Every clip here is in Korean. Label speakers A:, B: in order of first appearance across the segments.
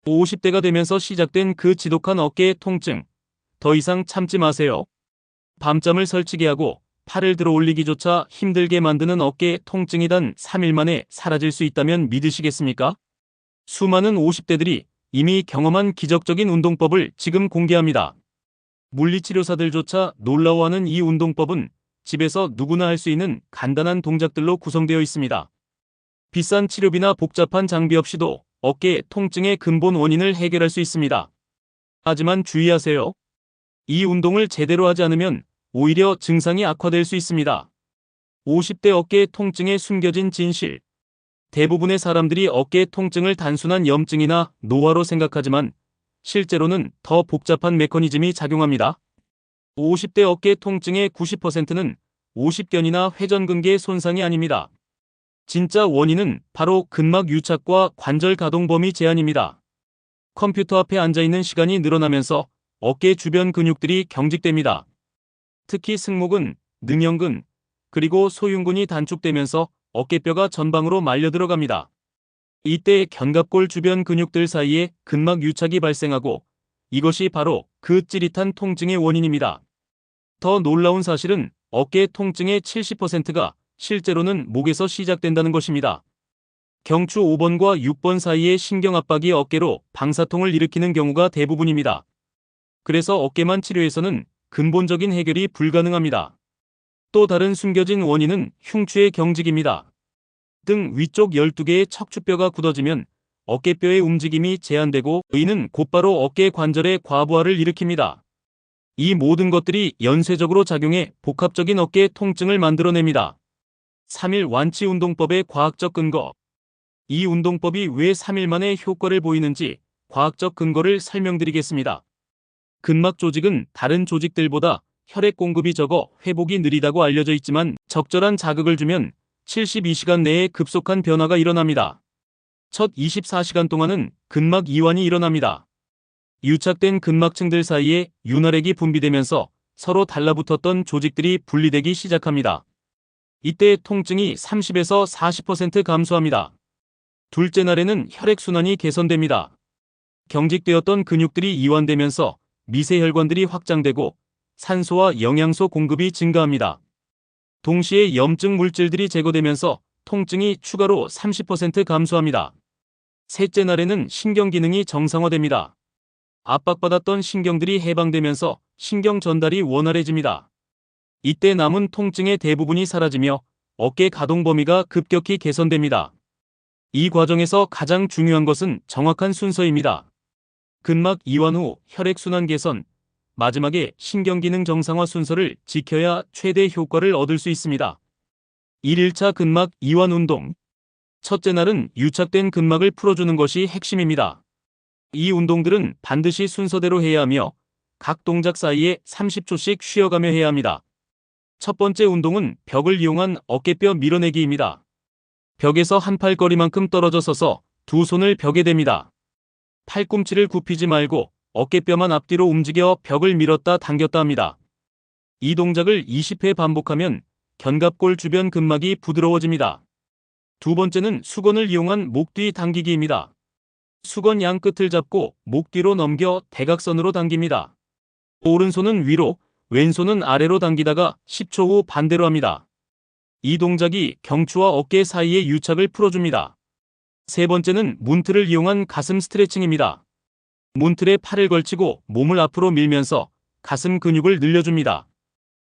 A: 50대가 되면서 시작된 그 지독한 어깨 통증. 더 이상 참지 마세요. 밤잠을 설치게 하고 팔을 들어 올리기조차 힘들게 만드는 어깨 통증이 단 3일 만에 사라질 수 있다면 믿으시겠습니까? 수많은 50대들이 이미 경험한 기적적인 운동법을 지금 공개합니다. 물리치료사들조차 놀라워하는 이 운동법은 집에서 누구나 할 수 있는 간단한 동작들로 구성되어 있습니다. 비싼 치료비나 복잡한 장비 없이도 어깨 통증의 근본 원인을 해결할 수 있습니다. 하지만 주의하세요. 이 운동을 제대로 하지 않으면 오히려 증상이 악화될 수 있습니다. 50대 어깨 통증의 숨겨진 진실. 대부분의 사람들이 어깨 통증을 단순한 염증이나 노화로 생각하지만 실제로는 더 복잡한 메커니즘이 작용합니다. 50대 어깨 통증의 90%는 오십견이나 회전근개 손상이 아닙니다. 진짜 원인은 바로 근막 유착과 관절 가동 범위 제한입니다. 컴퓨터 앞에 앉아있는 시간이 늘어나면서 어깨 주변 근육들이 경직됩니다. 특히 승모근, 능형근, 그리고 소흉근이 단축되면서 어깨뼈가 전방으로 말려 들어갑니다. 이때 견갑골 주변 근육들 사이에 근막 유착이 발생하고 이것이 바로 그 찌릿한 통증의 원인입니다. 더 놀라운 사실은 어깨 통증의 70%가 실제로는 목에서 시작된다는 것입니다. 경추 5번과 6번 사이의 신경 압박이 어깨로 방사통을 일으키는 경우가 대부분입니다. 그래서 어깨만 치료해서는 근본적인 해결이 불가능합니다. 또 다른 숨겨진 원인은 흉추의 경직입니다. 등 위쪽 12개의 척추뼈가 굳어지면 어깨뼈의 움직임이 제한되고 이는 곧바로 어깨 관절의 과부하를 일으킵니다. 이 모든 것들이 연쇄적으로 작용해 복합적인 어깨 통증을 만들어냅니다. 3일 완치 운동법의 과학적 근거. 이 운동법이 왜 3일 만에 효과를 보이는지 과학적 근거를 설명드리겠습니다. 근막 조직은 다른 조직들보다 혈액 공급이 적어 회복이 느리다고 알려져 있지만 적절한 자극을 주면 72시간 내에 급속한 변화가 일어납니다. 첫 24시간 동안은 근막 이완이 일어납니다. 유착된 근막층들 사이에 윤활액이 분비되면서 서로 달라붙었던 조직들이 분리되기 시작합니다. 이때 통증이 30에서 40% 감소합니다. 둘째 날에는 혈액순환이 개선됩니다. 경직되었던 근육들이 이완되면서 미세혈관들이 확장되고 산소와 영양소 공급이 증가합니다. 동시에 염증 물질들이 제거되면서 통증이 추가로 30% 감소합니다. 셋째 날에는 신경 기능이 정상화됩니다. 압박받았던 신경들이 해방되면서 신경 전달이 원활해집니다. 이때 남은 통증의 대부분이 사라지며 어깨 가동 범위가 급격히 개선됩니다. 이 과정에서 가장 중요한 것은 정확한 순서입니다. 근막 이완 후 혈액순환 개선, 마지막에 신경기능 정상화 순서를 지켜야 최대 효과를 얻을 수 있습니다. 1일차 근막 이완 운동. 첫째 날은 유착된 근막을 풀어주는 것이 핵심입니다. 이 운동들은 반드시 순서대로 해야 하며 각 동작 사이에 30초씩 쉬어가며 해야 합니다. 첫 번째 운동은 벽을 이용한 어깨뼈 밀어내기입니다. 벽에서 한 팔걸이만큼 떨어져 서서 두 손을 벽에 댑니다. 팔꿈치를 굽히지 말고 어깨뼈만 앞뒤로 움직여 벽을 밀었다 당겼다 합니다. 이 동작을 20회 반복하면 견갑골 주변 근막이 부드러워집니다. 두 번째는 수건을 이용한 목 뒤 당기기입니다. 수건 양 끝을 잡고 목 뒤로 넘겨 대각선으로 당깁니다. 오른손은 위로, 왼손은 아래로 당기다가 10초 후 반대로 합니다. 이 동작이 경추와 어깨 사이의 유착을 풀어줍니다. 세 번째는 문틀을 이용한 가슴 스트레칭입니다. 문틀에 팔을 걸치고 몸을 앞으로 밀면서 가슴 근육을 늘려줍니다.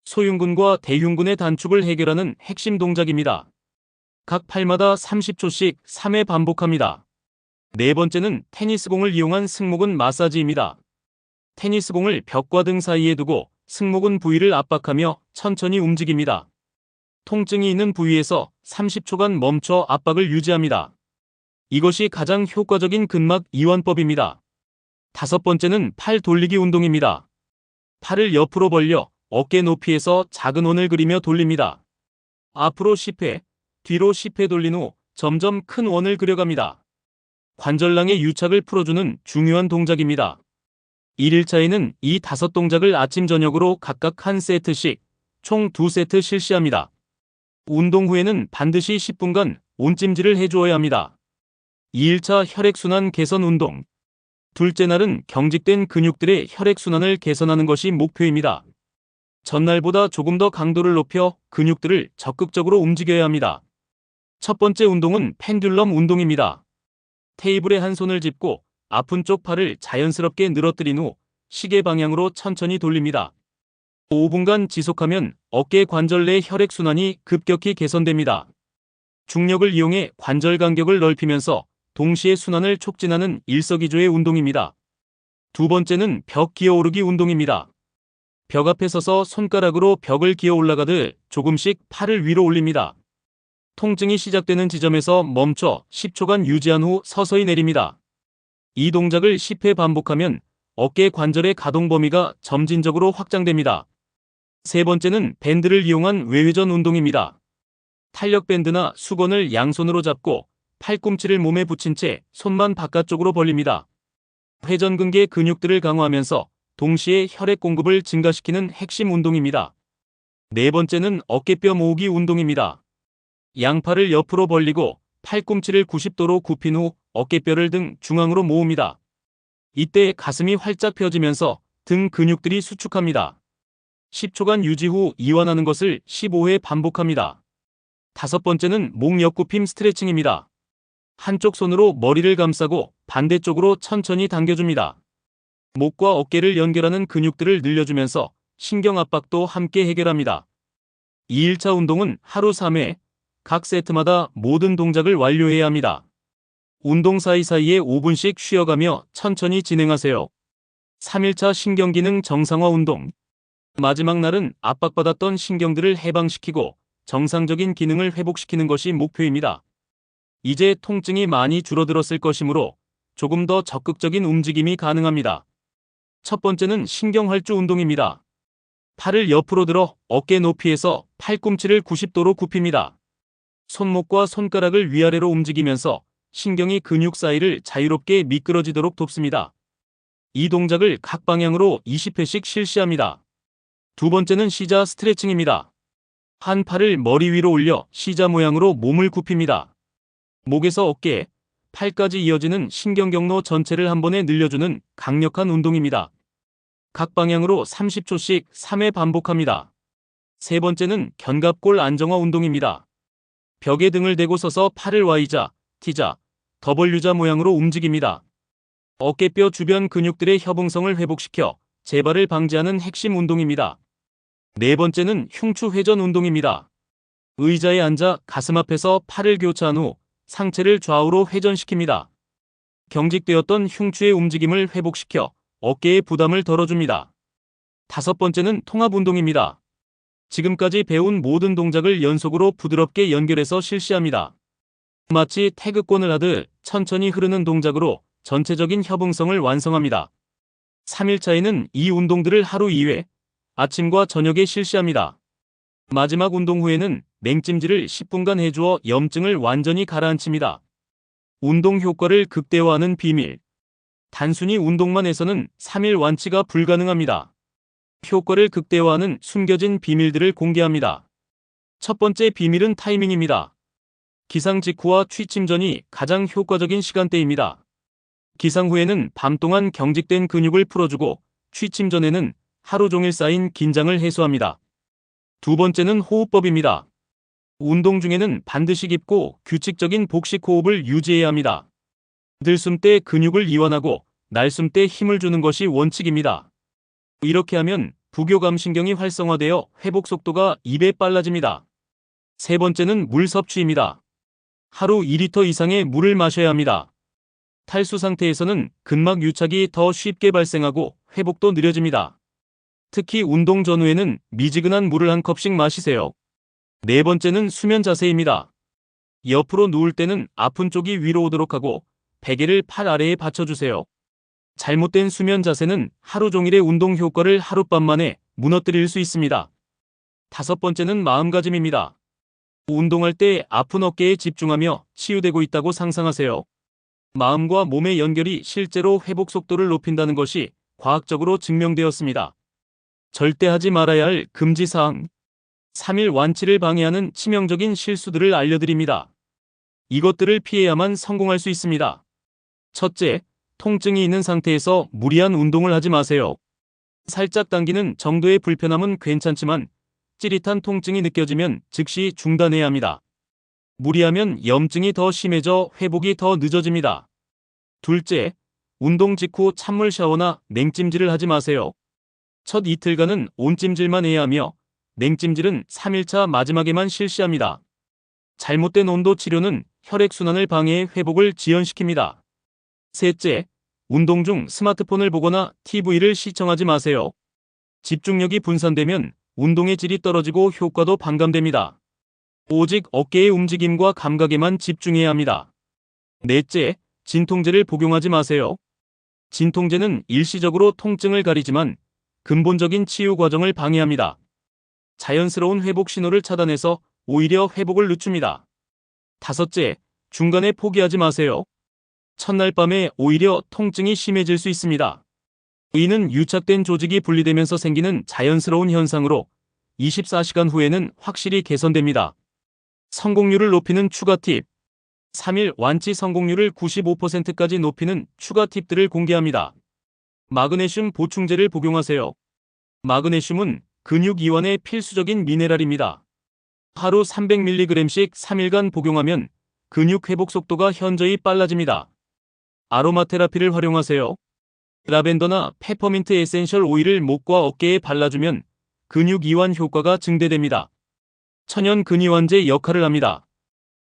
A: 소흉근과 대흉근의 단축을 해결하는 핵심 동작입니다. 각 팔마다 30초씩 3회 반복합니다. 네 번째는 테니스공을 이용한 승모근 마사지입니다. 테니스공을 벽과 등 사이에 두고 승모근 부위를 압박하며 천천히 움직입니다. 통증이 있는 부위에서 30초간 멈춰 압박을 유지합니다. 이것이 가장 효과적인 근막 이완법입니다. 다섯 번째는 팔 돌리기 운동입니다. 팔을 옆으로 벌려 어깨 높이에서 작은 원을 그리며 돌립니다. 앞으로 10회, 뒤로 10회 돌린 후 점점 큰 원을 그려갑니다. 관절낭의 유착을 풀어주는 중요한 동작입니다. 1일차에는 이 5동작을 아침 저녁으로 각각 1세트씩 총 2세트 실시합니다. 운동 후에는 반드시 10분간 온찜질을 해주어야 합니다. 2일차 혈액순환 개선 운동. 둘째 날은 경직된 근육들의 혈액순환을 개선하는 것이 목표입니다. 전날보다 조금 더 강도를 높여 근육들을 적극적으로 움직여야 합니다. 첫 번째 운동은 펜듈럼 운동입니다. 테이블에 한 손을 짚고 아픈 쪽 팔을 자연스럽게 늘어뜨린 후 시계 방향으로 천천히 돌립니다. 5분간 지속하면 어깨 관절 내 혈액순환이 급격히 개선됩니다. 중력을 이용해 관절 간격을 넓히면서 동시에 순환을 촉진하는 일석이조의 운동입니다. 두 번째는 벽 기어오르기 운동입니다. 벽 앞에 서서 손가락으로 벽을 기어 올라가듯 조금씩 팔을 위로 올립니다. 통증이 시작되는 지점에서 멈춰 10초간 유지한 후 서서히 내립니다. 이 동작을 10회 반복하면 어깨 관절의 가동 범위가 점진적으로 확장됩니다. 세 번째는 밴드를 이용한 외회전 운동입니다. 탄력 밴드나 수건을 양손으로 잡고 팔꿈치를 몸에 붙인 채 손만 바깥쪽으로 벌립니다. 회전근개 근육들을 강화하면서 동시에 혈액 공급을 증가시키는 핵심 운동입니다. 네 번째는 어깨뼈 모으기 운동입니다. 양팔을 옆으로 벌리고 팔꿈치를 90도로 굽힌 후 어깨뼈를 등 중앙으로 모읍니다. 이때 가슴이 활짝 펴지면서 등 근육들이 수축합니다. 10초간 유지 후 이완하는 것을 15회 반복합니다. 다섯 번째는 목 옆굽힘 스트레칭입니다. 한쪽 손으로 머리를 감싸고 반대쪽으로 천천히 당겨줍니다. 목과 어깨를 연결하는 근육들을 늘려주면서 신경 압박도 함께 해결합니다. 2일차 운동은 하루 3회, 각 세트마다 모든 동작을 완료해야 합니다. 운동 사이사이에 5분씩 쉬어가며 천천히 진행하세요. 3일차 신경기능 정상화 운동. 마지막 날은 압박받았던 신경들을 해방시키고 정상적인 기능을 회복시키는 것이 목표입니다. 이제 통증이 많이 줄어들었을 것이므로 조금 더 적극적인 움직임이 가능합니다. 첫 번째는 신경활주 운동입니다. 팔을 옆으로 들어 어깨 높이에서 팔꿈치를 90도로 굽힙니다. 손목과 손가락을 위아래로 움직이면서 신경이 근육 사이를 자유롭게 미끄러지도록 돕습니다. 이 동작을 각 방향으로 20회씩 실시합니다. 두 번째는 시자 스트레칭입니다. 한 팔을 머리 위로 올려 시자 모양으로 몸을 굽힙니다. 목에서 어깨, 팔까지 이어지는 신경 경로 전체를 한 번에 늘려주는 강력한 운동입니다. 각 방향으로 30초씩 3회 반복합니다. 세 번째는 견갑골 안정화 운동입니다. 벽에 등을 대고 서서 팔을 Y자, T자, W자 모양으로 움직입니다. 어깨뼈 주변 근육들의 협응성을 회복시켜 재발을 방지하는 핵심 운동입니다. 네 번째는 흉추 회전 운동입니다. 의자에 앉아 가슴 앞에서 팔을 교차한 후 상체를 좌우로 회전시킵니다. 경직되었던 흉추의 움직임을 회복시켜 어깨의 부담을 덜어줍니다. 다섯 번째는 통합 운동입니다. 지금까지 배운 모든 동작을 연속으로 부드럽게 연결해서 실시합니다. 마치 태극권을 하듯 천천히 흐르는 동작으로 전체적인 협응성을 완성합니다. 3일차에는 이 운동들을 하루 2회, 아침과 저녁에 실시합니다. 마지막 운동 후에는 냉찜질을 10분간 해주어 염증을 완전히 가라앉힙니다. 운동 효과를 극대화하는 비밀. 단순히 운동만 해서는 3일 완치가 불가능합니다. 효과를 극대화하는 숨겨진 비밀들을 공개합니다. 첫 번째 비밀은 타이밍입니다. 기상 직후와 취침 전이 가장 효과적인 시간대입니다. 기상 후에는 밤 동안 경직된 근육을 풀어주고 취침 전에는 하루 종일 쌓인 긴장을 해소합니다. 두 번째는 호흡법입니다. 운동 중에는 반드시 깊고 규칙적인 복식 호흡을 유지해야 합니다. 들숨 때 근육을 이완하고 날숨 때 힘을 주는 것이 원칙입니다. 이렇게 하면 부교감신경이 활성화되어 회복 속도가 2배 빨라집니다. 세 번째는 물 섭취입니다. 하루 2리터 이상의 물을 마셔야 합니다. 탈수 상태에서는 근막 유착이 더 쉽게 발생하고 회복도 느려집니다. 특히 운동 전후에는 미지근한 물을 한 컵씩 마시세요. 네 번째는 수면 자세입니다. 옆으로 누울 때는 아픈 쪽이 위로 오도록 하고 베개를 팔 아래에 받쳐주세요. 잘못된 수면 자세는 하루 종일의 운동 효과를 하룻밤 만에 무너뜨릴 수 있습니다. 다섯 번째는 마음가짐입니다. 운동할 때 아픈 어깨에 집중하며 치유되고 있다고 상상하세요. 마음과 몸의 연결이 실제로 회복 속도를 높인다는 것이 과학적으로 증명되었습니다. 절대 하지 말아야 할 금지사항. 3일 완치를 방해하는 치명적인 실수들을 알려드립니다. 이것들을 피해야만 성공할 수 있습니다. 첫째, 통증이 있는 상태에서 무리한 운동을 하지 마세요. 살짝 당기는 정도의 불편함은 괜찮지만 찌릿한 통증이 느껴지면 즉시 중단해야 합니다. 무리하면 염증이 더 심해져 회복이 더 늦어집니다. 둘째, 운동 직후 찬물 샤워나 냉찜질을 하지 마세요. 첫 이틀간은 온찜질만 해야 하며 냉찜질은 3일차 마지막에만 실시합니다. 잘못된 온도 치료는 혈액순환을 방해해 회복을 지연시킵니다. 셋째, 운동 중 스마트폰을 보거나 TV를 시청하지 마세요. 집중력이 분산되면 운동의 질이 떨어지고 효과도 반감됩니다. 오직 어깨의 움직임과 감각에만 집중해야 합니다. 넷째, 진통제를 복용하지 마세요. 진통제는 일시적으로 통증을 가리지만 근본적인 치유 과정을 방해합니다. 자연스러운 회복 신호를 차단해서 오히려 회복을 늦춥니다. 다섯째, 중간에 포기하지 마세요. 첫날 밤에 오히려 통증이 심해질 수 있습니다. 이는 유착된 조직이 분리되면서 생기는 자연스러운 현상으로 24시간 후에는 확실히 개선됩니다. 성공률을 높이는 추가 팁. 3일 완치 성공률을 95%까지 높이는 추가 팁들을 공개합니다. 마그네슘 보충제를 복용하세요. 마그네슘은 근육 이완의 필수적인 미네랄입니다. 하루 300mg씩 3일간 복용하면 근육 회복 속도가 현저히 빨라집니다. 아로마 테라피를 활용하세요. 라벤더나 페퍼민트 에센셜 오일을 목과 어깨에 발라주면 근육 이완 효과가 증대됩니다. 천연 근이완제 역할을 합니다.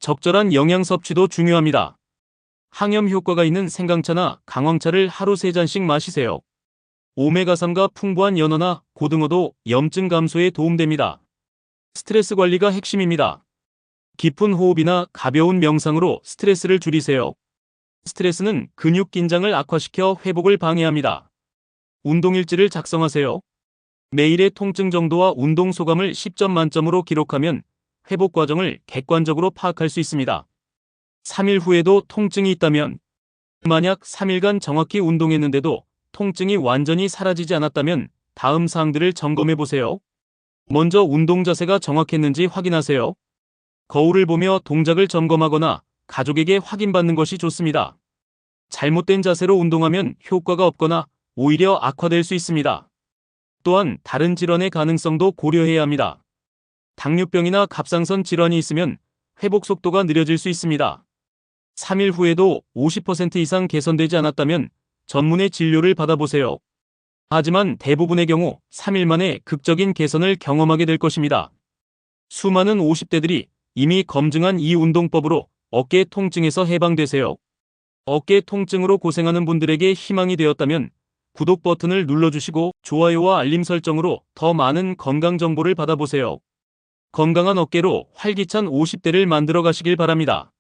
A: 적절한 영양 섭취도 중요합니다. 항염 효과가 있는 생강차나 강황차를 하루 3잔씩 마시세요. 오메가3가 풍부한 연어나 고등어도 염증 감소에 도움됩니다. 스트레스 관리가 핵심입니다. 깊은 호흡이나 가벼운 명상으로 스트레스를 줄이세요. 스트레스는 근육 긴장을 악화시켜 회복을 방해합니다. 운동일지를 작성하세요. 매일의 통증 정도와 운동 소감을 10점 만점으로 기록하면 회복 과정을 객관적으로 파악할 수 있습니다. 3일 후에도 통증이 있다면, 만약 3일간 정확히 운동했는데도 통증이 완전히 사라지지 않았다면 다음 사항들을 점검해 보세요. 먼저 운동 자세가 정확했는지 확인하세요. 거울을 보며 동작을 점검하거나 가족에게 확인받는 것이 좋습니다. 잘못된 자세로 운동하면 효과가 없거나 오히려 악화될 수 있습니다. 또한 다른 질환의 가능성도 고려해야 합니다. 당뇨병이나 갑상선 질환이 있으면 회복 속도가 느려질 수 있습니다. 3일 후에도 50% 이상 개선되지 않았다면 전문의 진료를 받아보세요. 하지만 대부분의 경우 3일 만에 극적인 개선을 경험하게 될 것입니다. 수많은 50대들이 이미 검증한 이 운동법으로 어깨 통증에서 해방되세요. 어깨 통증으로 고생하는 분들에게 희망이 되었다면 구독 버튼을 눌러주시고 좋아요와 알림 설정으로 더 많은 건강 정보를 받아보세요. 건강한 어깨로 활기찬 50대를 만들어 가시길 바랍니다.